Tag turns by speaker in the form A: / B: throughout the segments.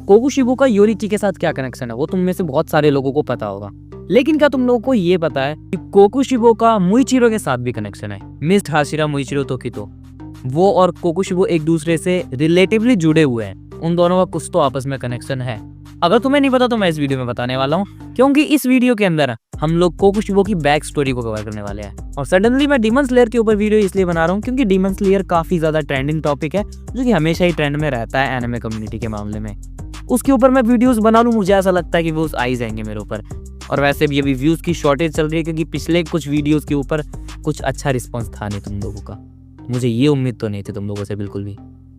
A: Kokushibo का योरीची के साथ क्या कनेक्शन है वो तुम में से बहुत सारे लोगों को पता होगा, लेकिन क्या तुम लोगों को ये पता है कि कोकुशिबो का मुइचिरो के साथ भी कनेक्शन है। मिस्ट हाशिरा मुइचिरो तोकितो, वो और कोकुशिबो एक दूसरे से रिलेटिवली जुड़े हुए हैं, उन दोनों का कुछ तो आपस में कनेक्शन है। अगर तुम्हें नहीं पता तो मैं इस वीडियो में बताने वाला हूँ, क्योंकि इस वीडियो के अंदर हम लोग कोकुशिबो की बैक स्टोरी को कवर करने वाले हैं। और सडनली मैं डीमन स्लेयर के ऊपर वीडियो इसलिए बना रहा हूँ क्योंकि डीमन स्लेयर काफी ज्यादा ट्रेंडिंग टॉपिक है, जो कि हमेशा ही ट्रेंड में रहता है एनिमे कम्युनिटी के मामले में। उसके ऊपर मैं वीडियोस बना लूँ, मुझे ऐसा लगता है कि व्यूज आ ही जाएंगे मेरे ऊपर। और वैसे भी अभी व्यूज की शॉर्टेज चल रही है, क्योंकि पिछले कुछ वीडियोस के ऊपर कुछ अच्छा रिस्पॉन्स था नहीं तुम लोगों का। मुझे ये उम्मीद तो नहीं थी तुम लोगों से बिल्कुल भी।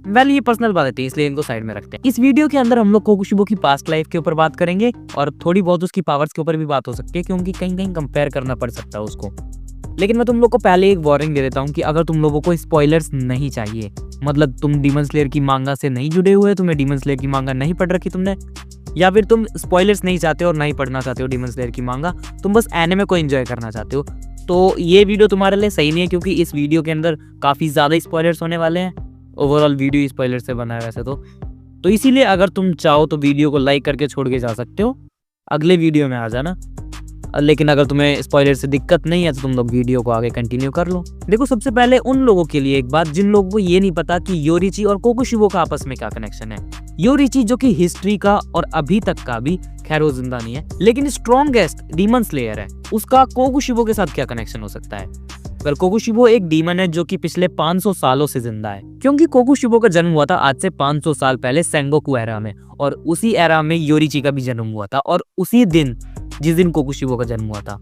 A: वेल, ये पर्सनल बात थी, इसलिए इनको साइड में रखते हैं। इस वीडियो के अंदर हम लोग कोकुशिबो की पास्ट लाइफ के ऊपर बात करेंगे और थोड़ी बहुत उसकी पावर्स के ऊपर भी बात हो सकती है, क्योंकि कहीं कहीं कंपेयर करना पड़ सकता है उसको। लेकिन मैं तुम लोग को पहले एक वार्निंग दे देता हूँ कि अगर तुम लोगों को स्पॉयलर्स नहीं चाहिए, मतलब तुम डीमन स्लेयर की मांगा से नहीं जुड़े हुए, तुम्हें डीमन स्लेयर की मांगा नहीं पढ़ रखी तुमने, या फिर तुम स्पॉयलर्स नहीं चाहते और नहीं पढ़ना चाहते हो डीमन स्लेयर की मांगा, तुम बस एनिमे को एंजॉय करना चाहते हो, तो ये वीडियो तुम्हारे लिए सही नहीं है, क्योंकि इस वीडियो के अंदर काफ़ी ज़्यादा स्पॉयलर्स होने वाले हैं। ओवरऑल वीडियो स्पॉयलर से बना है वैसे तो इसीलिए अगर तुम चाहो तो वीडियो को लाइक करके छोड़ के जा सकते हो, अगले वीडियो में आ जाना। लेकिन अगर तुम्हें स्पॉयलर से दिक्कत नहीं है तो तुम लोग वीडियो को आगे कंटिन्यू कर लो। देखो, सबसे पहले उन लोगों के लिए एक बात जिन लोगों को ये नहीं पता कि योरीची और कोकुशिबो का आपस में क्या कनेक्शन है। योरीची जो कि हिस्ट्री का और अभी तक का भी, खैर वो जिंदा नहीं है, लेकिन स्ट्रॉन्गेस्ट डीमन स्लेयर है, उसका कोकुशिबो के साथ क्या कनेक्शन हो सकता है। वेल, कोकुशिबो एक डीमन है जो कि पिछले 500 सालों से जिंदा है, क्योंकि कोकुशिबो का जन्म हुआ था आज से 500 साल पहले सेंगोकू एरा में, और उसी एरा में योरीची का भी जन्म हुआ था, और उसी दिन जिस दिन कोकुशिबो का जन्म हुआ था।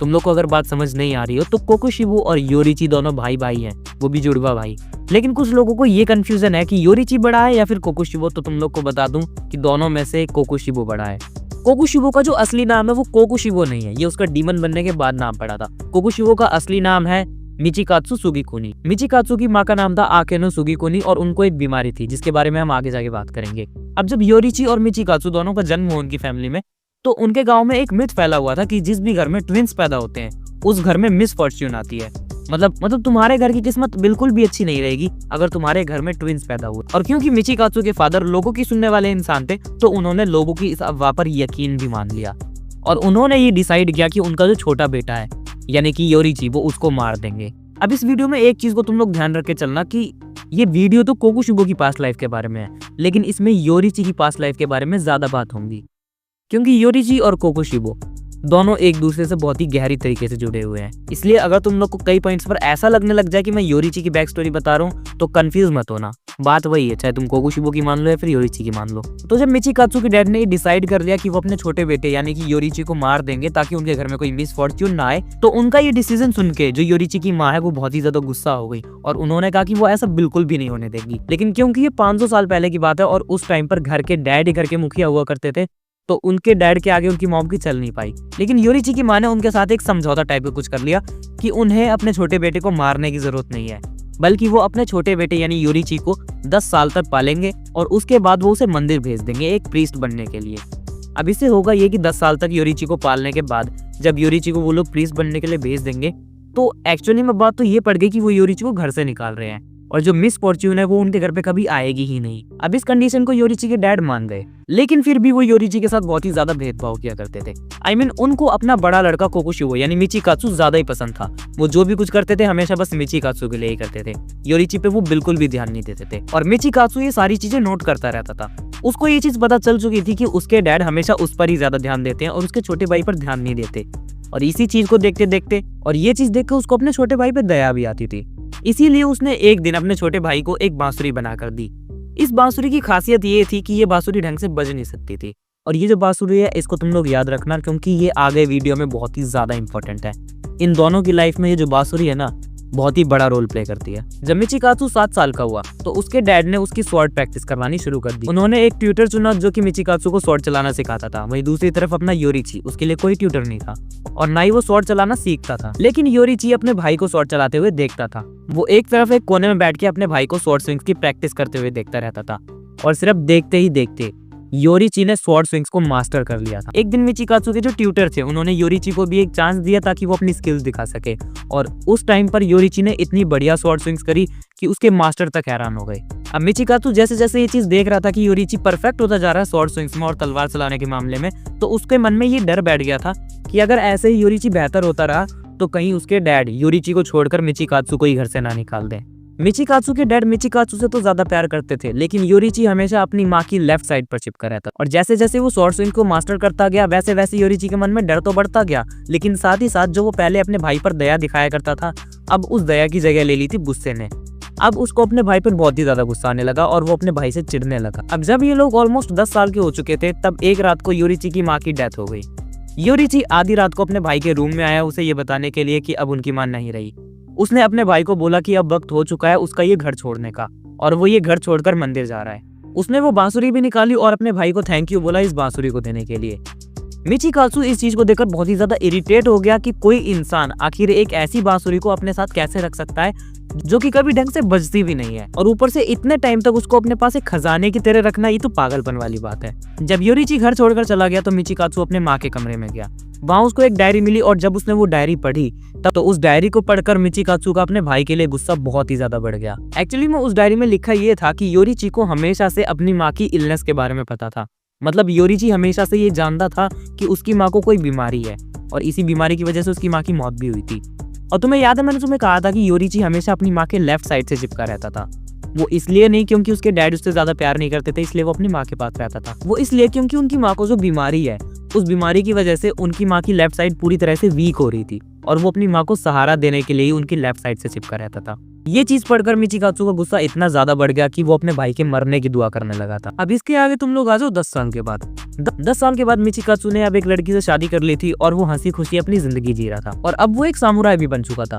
A: तुम लोग को अगर बात समझ नहीं आ रही हो तो कोकुशिबो और योरीची दोनों भाई भाई हैं, वो भी जुड़वा भाई। लेकिन कुछ लोगों को ये कंफ्यूजन है कि योरीची बड़ा है या फिर कोकुशिबो, तो तुम लोग को बता दूं कि दोनों में से कोकुशिबो बड़ा है। कोकुशिबो का जो असली नाम है वो कोकुशिबो नहीं है, ये उसका डीमन बनने के बाद नाम पड़ा था। कोकुशिबो का असली नाम है मिचिकात्सु सुगिकुनी। मिचिकात्सु की माँ का नाम था आकेनो सुगिकुनी, और उनको एक बीमारी थी जिसके बारे में हम आगे जाके बात करेंगे। अब जब योरीची और मिचिकात्सु दोनों का जन्म हुआ उनकी फैमिली में, तो उनके गांव में एक मिथ फैला हुआ था कि जिस भी घर में ट्विंस पैदा होते हैं उस घर में मिसफॉर्च्यून आती है। मतलब तुम्हारे घर की किस्मत बिल्कुल भी अच्छी नहीं रहेगी अगर तुम्हारे घर में ट्विंस पैदा हुए। और क्योंकि मिचिकात्सु के फादर लोगों की सुनने वाले इंसान थे, तो उन्होंने लोगों की इस अफवाह पर यकीन भी मान लिया, और उन्होंने ये डिसाइड किया कि उनका जो छोटा बेटा है यानी कि योरीची, वो उसको मार देंगे। अब इस वीडियो में एक चीज को तुम लोग ध्यान रख के चलना कि ये वीडियो तो कोकुशिबो की पास्ट लाइफ के बारे में है, लेकिन इसमें योरीची की पास्ट लाइफ के बारे में ज्यादा बात होंगी, क्योंकि योरीची और कोकुशिबो दोनों एक दूसरे से बहुत ही गहरी तरीके से जुड़े हुए हैं। इसलिए अगर तुम लोग को कई पॉइंट्स पर ऐसा लगने लग जाए कि मैं योरीची की बैक स्टोरी बता रहा हूँ, तो कंफ्यूज मत होना, बात वही है, चाहे तुम कोकुशिबो की मान लो या फिर योरीची की मान लो। तो जब मिचिकात्सु के डैड ने डिसाइड कर लिया कि वो अपने छोटे बेटे यानी कि योरीची को मार देंगे ताकि उनके घर में कोई मिसफॉर्च्यून ना आए, तो उनका ये डिसीजन सुन के जो योरीची की माँ है वो बहुत ही ज्यादा गुस्सा हो गई, और उन्होंने कहा कि वो ऐसा बिल्कुल भी नहीं होने देगी। लेकिन क्योंकि ये 500 साल पहले की बात है और उस टाइम पर घर के डैड ही घर के मुखिया हुआ करते थे, तो उनके डैड के आगे उनकी मॉम की चल नहीं पाई। लेकिन योरीची की माँ ने उनके साथ एक समझौता टाइप का कुछ कर लिया कि उन्हें अपने छोटे बेटे को मारने की जरूरत नहीं है, बल्कि वो अपने छोटे बेटे यानी योरीची को 10 साल तक पालेंगे और उसके बाद वो उसे मंदिर भेज देंगे एक प्रीस्ट बनने के लिए। अब इससे होगा ये कि 10 साल तक योरीची को पालने के बाद जब योरीची को वो लोग प्रीस्ट बनने के लिए भेज देंगे, तो एक्चुअली में बात तो ये पड़ गई कि वो योरीची को घर से निकाल रहे हैं, और जो मिसफॉर्च्यून है वो उनके घर पे कभी आएगी ही नहीं। अब इस कंडीशन को योरीची के डैड मान गए, लेकिन फिर भी वो योरीची के साथ बहुत ही ज्यादा भेदभाव किया करते थे। उनको अपना बड़ा लड़का कोकुशिबो यानी मिचिकात्सु ज्यादा ही पसंद था। वो जो भी कुछ करते थे हमेशा बस मिचिकात्सु के लिए ही करते थे, योरीची पे वो बिल्कुल भी ध्यान नहीं देते थे। और मिचिकात्सु ये सारी चीजें नोट करता रहता था। उसको ये चीज पता चल चुकी थी कि उसके डैड हमेशा उस पर ही ज्यादा ध्यान देते हैं और उसके छोटे भाई पर ध्यान नहीं देते। और इसी चीज को देखते देखते और ये चीज देख के उसको अपने छोटे भाई पे दया भी आती थी। इसीलिए उसने एक दिन अपने छोटे भाई को एक बांसुरी बनाकर दी। इस बांसुरी की खासियत ये थी कि ये बांसुरी ढंग से बज नहीं सकती थी, और ये जो बांसुरी है इसको तुम लोग याद रखना, क्योंकि ये आगे वीडियो में बहुत ही ज्यादा इंपॉर्टेंट है। इन दोनों की लाइफ में ये जो बांसुरी है ना, बहुत ही बड़ा रोल प्ले करती है। जब मिचिकात्सु 7 साल का हुआ तो उसके डैड ने उसकी स्वॉर्ड प्रैक्टिस करवानी शुरू कर दी। उन्होंने एक ट्यूटर चुना जो कि मिचिकात्सु को स्वॉर्ड चलाना सिखाता था। वहीं दूसरी तरफ अपना योरीची, उसके लिए कोई ट्यूटर नहीं था और ना ही वो स्वॉर्ड चलाना सीखता था। लेकिन योरीची अपने भाई को स्वॉर्ड चलाते हुए देखता था। वो एक तरफ एक कोने में बैठ के अपने भाई को स्वॉर्ड स्विंग्स की प्रैक्टिस करते हुए देखता रहता था, और सिर्फ देखते ही देखते योरिची ने स्वॉर्ड स्विंग्स को मास्टर कर लिया था। एक दिन मिचिकात्सु के जो ट्यूटर थे उन्होंने योरिची को भी एक चांस दिया ताकि वो अपनी स्किल्स दिखा सके, और उस टाइम पर योरिची ने इतनी बढ़िया स्वॉर्ड स्विंग्स करी कि उसके मास्टर तक हैरान हो गए। अब मिचिकात्सु जैसे जैसे ये चीज देख रहा था कि योरिची परफेक्ट होता जा रहा है स्वॉर्ड स्विंग्स में और तलवार चलाने के मामले में, तो उसके मन में ये डर बैठ गया था कि अगर ऐसे ही योरिची बेहतर होता रहा तो कहीं उसके डैड योरिची को छोड़कर मिचिकात्सु को ही घर से ना निकाल दें। मिचिकात्सु के डैड मिचिकात्सु से तो ज्यादा प्यार करते थे, लेकिन योरिची हमेशा अपनी माँ की लेफ्ट साइड पर चिपका रहता, और जैसे जैसे वो स्वॉर्ड स्विंग को मास्टर करता गया वैसे वैसे योरिची के मन में डर तो बढ़ता गया, लेकिन साथ ही साथ जो वो पहले अपने भाई पर दया दिखाया करता था, अब उस दया की जगह ले ली थी गुस्से ने। अब उसको अपने भाई पर बहुत ही ज्यादा गुस्सा आने लगा और वो अपने भाई से चिढ़ने लगा। अब जब ये लोग ऑलमोस्ट 10 साल के हो चुके थे, तब एक रात को योरिची की माँ की डेथ हो गई। योरिची आधी रात को अपने भाई के रूम में आया उसे ये बताने के लिए कि अब उनकी माँ नहीं रही। उसने अपने भाई को बोला कि अब वक्त हो चुका है उसका ये घर छोड़ने का, और वो ये घर छोड़कर मंदिर जा रहा है। उसने वो बांसुरी भी निकाली और अपने भाई को थैंक यू बोला इस बांसुरी को देने के लिए। मिचिकात्सु इस चीज को देखकर बहुत ही ज्यादा इरिटेट हो गया कि कोई इंसान आखिर एक ऐसी बांसुरी को अपने साथ कैसे रख सकता है जो कि कभी ढंग से बजती भी नहीं है, और ऊपर से इतने टाइम तक उसको अपने पास एक खजाने की तरह रखना, ये तो पागलपन वाली बात है। जब योरिची घर छोड़कर चला गया तो मिचिकात्सु अपने माँ के कमरे में गया। वहाँ उसको एक डायरी मिली और जब उसने वो डायरी पढ़ी तब तो उस डायरी को पढ़कर मिचिकात्सु का अपने भाई के लिए गुस्सा बहुत ही ज्यादा बढ़ गया। एक्चुअली में उस डायरी में लिखा ये था कि योरिची को हमेशा से अपनी माँ की इलनेस के बारे में पता था। मतलब योरिची हमेशा से ये जानता था कि उसकी माँ को कोई बीमारी है और इसी बीमारी की वजह से उसकी माँ की मौत भी हुई थी। और तुम्हें याद है मैंने तुम्हें कहा था कि योरिची हमेशा अपनी माँ के लेफ्ट साइड से चिपका रहता था। वो इसलिए नहीं क्योंकि उसके डैड उससे ज्यादा प्यार नहीं करते थे इसलिए वो अपनी माँ के पास रहता था, वो इसलिए क्योंकि उनकी माँ को जो बीमारी है उस बीमारी की वजह से उनकी माँ की लेफ्ट साइड पूरी तरह से वीक हो रही थी और वो अपनी माँ को सहारा देने के लिए ही उनकी लेफ्ट साइड से चिपका रहता था। ये चीज पढ़कर मिचिकात्सु का गुस्सा इतना ज्यादा बढ़ गया कि वो अपने भाई के मरने की दुआ करने लगा था। अब इसके आगे तुम लोग आ जाओ 10 साल के बाद। 10 साल के बाद मिचिकात्सु ने अब एक लड़की से शादी कर ली थी और वो हंसी खुशी अपनी जिंदगी जी रहा था और अब वो एक सामुराई भी बन चुका था।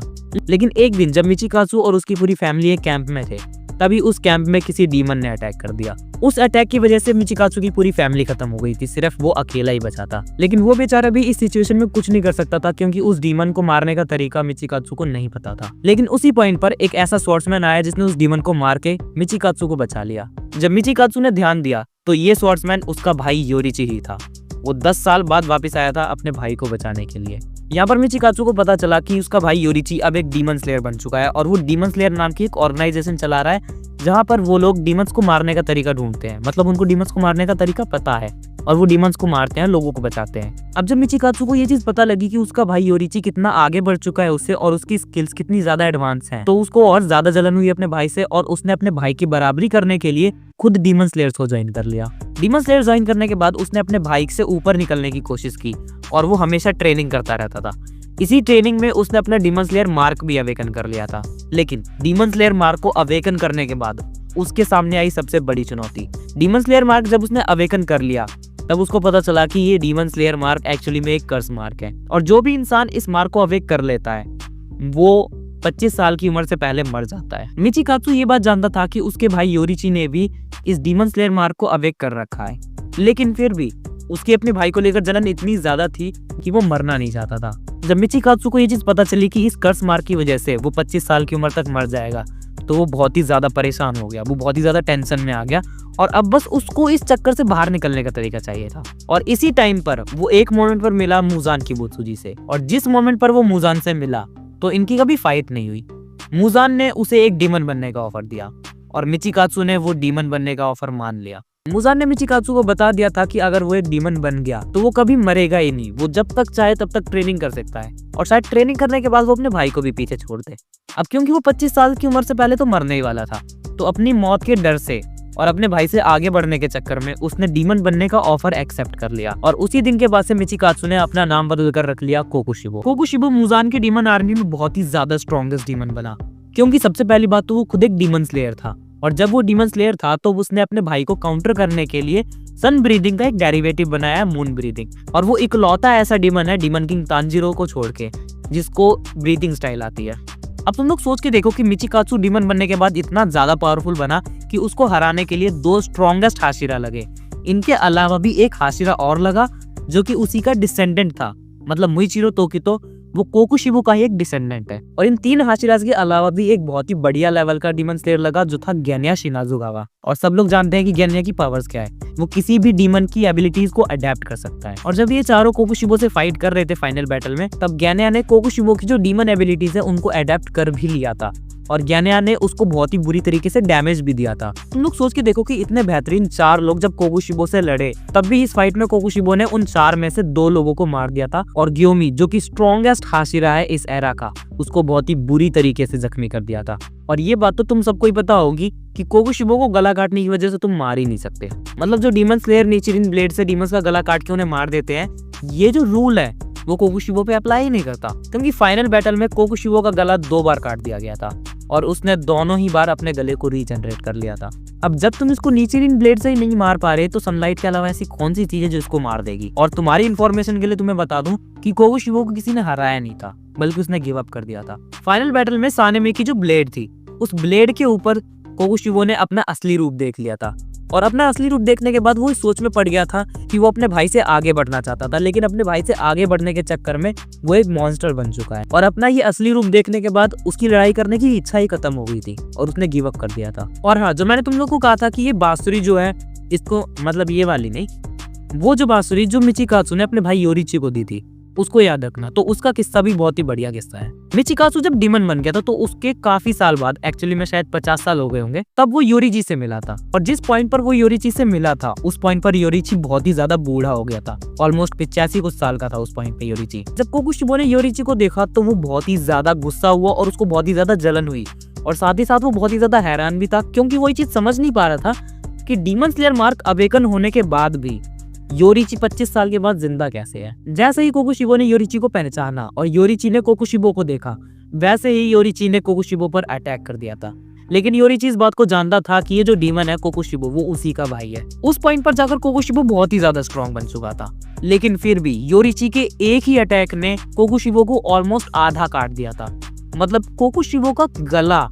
A: लेकिन एक दिन जब मिचिकात्सु और उसकी पूरी फैमिली एक कैंप में थे तभी उस कैंप में किसी डीमन ने अटैक कर दिया। उस अटैक की वजह से मिचिकात्सु की पूरी फैमिली खत्म हो गई थी, सिर्फ वो अकेला ही बचा था। लेकिन वो बेचारा भी इस सिचुएशन में कुछ नहीं कर सकता था क्योंकि उस डीमन को मारने का तरीका मिचिकात्सु को नहीं पता था। लेकिन उसी पॉइंट पर एक ऐसा स्वॉर्ड्समैन आया जिसने उस डीमन को मार के मिचिकात्सु को बचा लिया। जब मिचिकात्सु ने ध्यान दिया तो ये स्वॉर्ड्समैन उसका भाई योरिची ही था। वो 10 साल बाद वापस आया था अपने भाई को बचाने के लिए। यहाँ पर मिचिकात्सु को पता चला कि उसका भाई योरिची अब एक डीमन स्लेयर बन चुका है और वो डीमन स्लेयर नाम की एक ऑर्गेनाइजेशन चला रहा है जहाँ पर वो लोग डीमंस को मारने का तरीका ढूंढते हैं। मतलब उनको डीमंस को मारने का तरीका पता है और वो डीमंस को मारते हैं, लोगों को बचाते हैं। अब जब मिचिकात्सु को ये चीज पता लगी कि उसका भाई योरिची कितना आगे बढ़ चुका है उससे और उसकी स्किल्स कितनी ज्यादा एडवांस हैं, तो उसको और ज्यादा जलन हुई अपने भाई से और उसने अपने भाई की बराबरी करने के लिए खुद डीमन स्लेयर्स को ज्वाइन कर लिया। डीमन स्लेयर ज्वाइन करने के बाद उसने अपने भाई से ऊपर निकलने की कोशिश की और वो हमेशा ट्रेनिंग करता रहता था। इसी ट्रेनिंग में उसने अपना डीमन स्लेयर मार्क भी अवेकन कर लिया था। लेकिन डीमन स्लेयर मार्क को अवेकन करने के बाद उसके सामने आई सबसे बड़ी चुनौती। डीमन स्लेयर मार्क जब उसने अवेकन कर लिया तब उसको पता चला कि ये डीमन स्लेयर मार्क एक्चुअली में एक कर्स मार्क है और जो भी इंसान इस मार्क को अवेक कर लेता है वो 25 साल की उम्र से पहले मर जाता है। मिचिकात्सु ये बात जानता था कि उसके भाई योरिची ने भी इस डीमन स्लेयर मार्क को अवेक कर रखा है, लेकिन फिर भी उसके अपने भाई को लेकर जलन इतनी ज्यादा थी कि वो मरना नहीं चाहता था। जब मिचिकात्सु को ये चीज पता चली कि इस कर्स मार्क की वजह से वो 25 साल की उम्र तक मर जाएगा तो वो बहुत ही ज्यादा परेशान हो गया, वो बहुत ही ज्यादा टेंशन में आ गया और अब बस उसको इस चक्कर से बाहर निकलने का तरीका चाहिए था। और इसी टाइम पर वो एक मोमेंट पर मिला मुजान की बुत्सुजी से और जिस मोमेंट पर वो मुजान से मिला तो इनकी कभी फाइट नहीं हुई। मुजान ने उसे एक डीमन बनने का ऑफर दिया और मिचिकात्सु ने वो डीमन बनने का ऑफर मान लिया। मुजान ने मिचिकात्सु को बता दिया था कि अगर वो एक डीमन बन गया तो वो कभी मरेगा ही नहीं, वो जब तक चाहे तब तक ट्रेनिंग कर सकता है और शायद ट्रेनिंग करने के बाद वो अपने भाई को भी पीछे छोड़ दे। अब क्योंकि वो 25 साल की उम्र से पहले तो मरने ही वाला था तो अपनी मौत के डर से और अपने भाई से आगे बढ़ने के चक्कर में उसने डीमन बनने का ऑफर एक्सेप्ट कर लिया और उसी दिन के बाद से मिचिकात्सु ने अपना नाम बदलकर रख लिया कोकुशिबो। कोकुशिबो मुजान की डीमन आर्मी में बहुत ही ज्यादा स्ट्रॉन्गेस्ट डीमन बना क्योंकि सबसे पहली बात तो वो खुद एक डीमन स्लेयर था और जब वो डीमन स्लेयर था तो उसने अपने भाई को काउंटर करने के लिए सन ब्रीदिंग का एक डेरिवेटिव बनाया, मून ब्रीदिंग। और वो इकलौता ऐसा डीमन है डीमन किंग तांजीरो को छोड़ के जिसको ब्रीदिंग स्टाइल आती है। अब तुम लोग सोच के देखो कि मिचिकात्सु डीमन बनने के बाद इतना ज्यादा पावरफुल बना कि उसको हराने के लिए 2 स्ट्रॉन्गेस्ट हाशिरा लगे। इनके अलावा भी एक हाशिरा और लगा जो कि उसी का डिसेंडेंट था, मतलब मुइचिरो तोकितो वो कोकुशिबो का ही एक डिसेंडेंट है। और इन 3 हाशिरास के अलावा भी एक बहुत ही बढ़िया लेवल का डीमन स्लेयर लगा जो था गेन्या शिनाजुगावा। और सब लोग जानते हैं कि गेन्या की पावर्स क्या है, वो किसी भी डीमन की एबिलिटीज को अडेप्ट कर सकता है। और जब ये चारों कोकुशिबो से फाइट कर रहे थे फाइनल बैटल में, तब गेन्या ने कोकुशिबो की जो डीमन एबिलिटीज है उनको अडेप्ट कर भी लिया था और गेन्या ने उसको बहुत ही बुरी तरीके से डैमेज भी दिया था। तुम लोग सोच के देखो कि इतने बेहतरीन 4 लोग जब कोकुशिबो से लड़े, तब भी इस फाइट में कोकुशिबो ने उन 4 में से 2 लोगों को मार दिया था और ग्योमी जो कि स्ट्रॉन्गेस्ट हाशिरा है इस एरा का, उसको बहुत ही बुरी तरीके से जख्मी कर दिया था। और ये बात तो तुम सबको ही पता होगी कि कोकुशिबो को गला काटने की वजह से तुम मार ही नहीं सकते। मतलब जो डीमन स्लेयर निचिरिन ब्लेड से डीमंस का गला काट के उन्हें मार देते हैं, ये जो रूल है वो कोकुशिबो पे अप्लाई ही नहीं करता, क्योंकि फाइनल बैटल में कोकुशिबो का गला 2 बार काट दिया गया था और उसने दोनों ही बार अपने गले को रीजनरेट कर लिया था। अब जब तुम इसको निचिरिन ब्लेड से ही नहीं मार पा रहे, तो सनलाइट के अलावा ऐसी कौन सी चीज है जो इसको मार देगी। और तुम्हारी इन्फॉर्मेशन के लिए तुम्हें बता दूं कि कोकुशिबो को किसी ने हराया नहीं था, बल्कि उसने गिव अप कर दिया था। फाइनल बैटल में सानेमे की जो ब्लेड थी, उस ब्लेड के ऊपर कोकुशिबो ने अपना असली रूप देख लिया था और अपना असली रूप देखने के बाद वो इस सोच में पड़ गया था कि वो अपने भाई से आगे बढ़ना चाहता था, लेकिन अपने भाई से आगे बढ़ने के चक्कर में वो एक मॉन्स्टर बन चुका है। और अपना ये असली रूप देखने के बाद उसकी लड़ाई करने की इच्छा ही खत्म हो गई थी और उसने गिव अप कर दिया था। और हाँ, जो मैंने तुम लोग को कहा था कि ये बांसुरी जो है, इसको मतलब ये वाली नहीं, वो जो बांसुरी जो मिचिकात्सु ने अपने भाई योरिची को दी थी, उसको याद रखना। तो उसका किस्सा भी बहुत ही बढ़िया किस्सा है। मिचिकात्सु जब डीमन बन गया था तो उसके काफी साल बाद, एक्चुअली में शायद 50 साल हो गए होंगे, तब वो योरिची से मिला था। और जिस पॉइंट पर वो योरिची से मिला था, उस पॉइंट पर योरिची बहुत ही ज्यादा बूढ़ा हो गया था। ऑलमोस्ट 85 कुछ साल का था उस पॉइंट पे योरिची। जब कोकुशिबो ने योरिची को देखा तो वो बहुत ही ज्यादा गुस्सा हुआ और उसको बहुत ही ज्यादा जलन हुई और साथ ही साथ वो बहुत ही ज्यादा हैरान भी था, क्योंकि वो ये चीज समझ नहीं पा रहा था कि डीमन स्लेयर मार्क अवेकन होने के बाद भी योरिची 25 साल के बाद जिंदा कैसे है। जैसे ही कोकुशिबो ने योरिची को पहचाना और योरिची ने कोकुशिबो को देखा, वैसे ही योरिची ने कोकुशिबो पर अटैक कर दिया था। लेकिन योरिची इस बात को जानता था कि ये जो डीमन है कोकुशिबो, वो उसी का भाई है। उस पॉइंट पर जाकर कोकुशिबो बहुत ही ज्यादा स्ट्रॉन्ग बन चुका था, लेकिन फिर भी योरिची के एक ही अटैक ने कोकुशिबो को ऑलमोस्ट आधा काट दिया था। मतलब कोकुशिबो का गला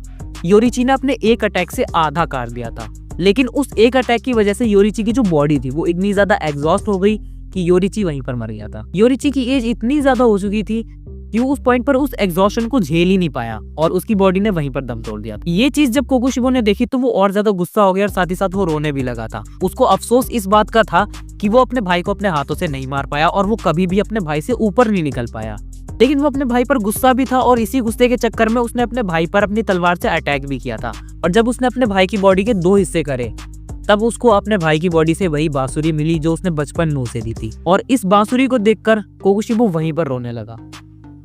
A: योरिची ने अपने एक अटैक से आधा काट दिया था। लेकिन उस एक अटैक की वजह से योरिची की जो बॉडी थी वो इतनी ज्यादा एग्जॉस्ट हो गई कि योरिची वहीं पर मर गया था। योरिची की एज इतनी ज्यादा हो चुकी थी कि उस पॉइंट पर उस एग्जॉस्शन को झेल ही नहीं पाया और उसकी बॉडी ने वहीं पर दम तोड़ दिया। ये चीज जब कोकुशिबो ने देखी तो वो और ज्यादा गुस्सा हो गया और साथ ही साथ वो रोने भी लगा था। उसको अफसोस इस बात का था कि वो अपने भाई को अपने हाथों से नहीं मार पाया और वो कभी भी अपने भाई से ऊपर नहीं निकल पाया। लेकिन वो अपने भाई पर गुस्सा भी था और इसी गुस्से के चक्कर में उसने अपने भाई पर अपनी तलवार से अटैक भी किया था। और जब उसने अपने भाई की बॉडी के 2 हिस्से करे, तब उसको अपने भाई की बॉडी से वही बांसुरी मिली जो उसने बचपन में उसे दी थी। और इस बांसुरी को देखकर कोकुशिबो वहीं पर रोने लगा।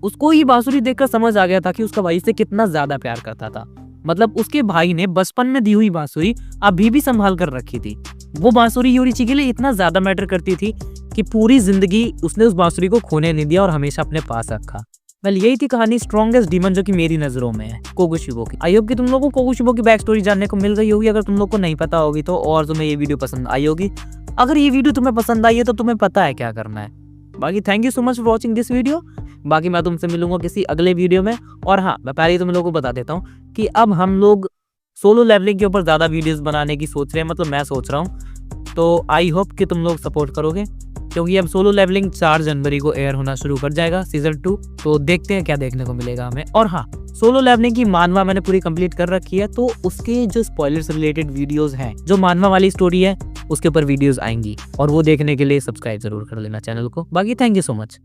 A: उसको ये बांसुरी देखकर समझ आ गया था कि उसका भाई से कितना ज्यादा प्यार करता था। मतलब उसके भाई ने बचपन में दी हुई बांसुरी अभी भी संभाल कर रखी थी। वो बांसुरी योरिची के लिए इतना ज्यादा मैटर करती थी कि पूरी जिंदगी उसने उस बांसुरी को खोने नहीं दिया और हमेशा अपने पास रखा। वेल, यही थी कहानी स्ट्रॉन्गेस्ट डीमन जो कि मेरी नजरों में है, कोकुशिबो की। आई होप कि तुम लोगों को कोकुशिबो की बैक स्टोरी जानने को मिल गई होगी। अगर तुम लोग को नहीं पता होगी तो, और तुम्हें ये वीडियो पसंद आई होगी। अगर ये वीडियो तुम्हें पसंद आई है तो तुम्हें पता है क्या करना है। बाकी thank you so much for watching this video. बाकी मैं तुमसे मिलूंगा किसी अगले वीडियो में। और हाँ, मैं पहले ही तुम लोगों को बता देता हूँ कि अब हम लोग सोलो लेवलिंग के ऊपर ज्यादा वीडियोस बनाने की सोच रहे हैं। मतलब मैं सोच रहा हूँ, तो आई होप कि तुम लोग सपोर्ट करोगे, क्योंकि अब सोलो लेवलिंग 4 जनवरी को एयर होना शुरू कर जाएगा सीजन 2। तो देखते हैं क्या देखने को मिलेगा हमें। और हाँ, सोलो लेवलिंग की मानवा मैंने पूरी कंप्लीट कर रखी है, तो उसके जो स्पॉयलर्स रिलेटेड वीडियोस हैं, जो मानवा वाली स्टोरी है, उसके ऊपर वीडियोस आएंगी और वो देखने के लिए सब्सक्राइब जरूर कर लेना चैनल को। बाकी थैंक यू सो मच।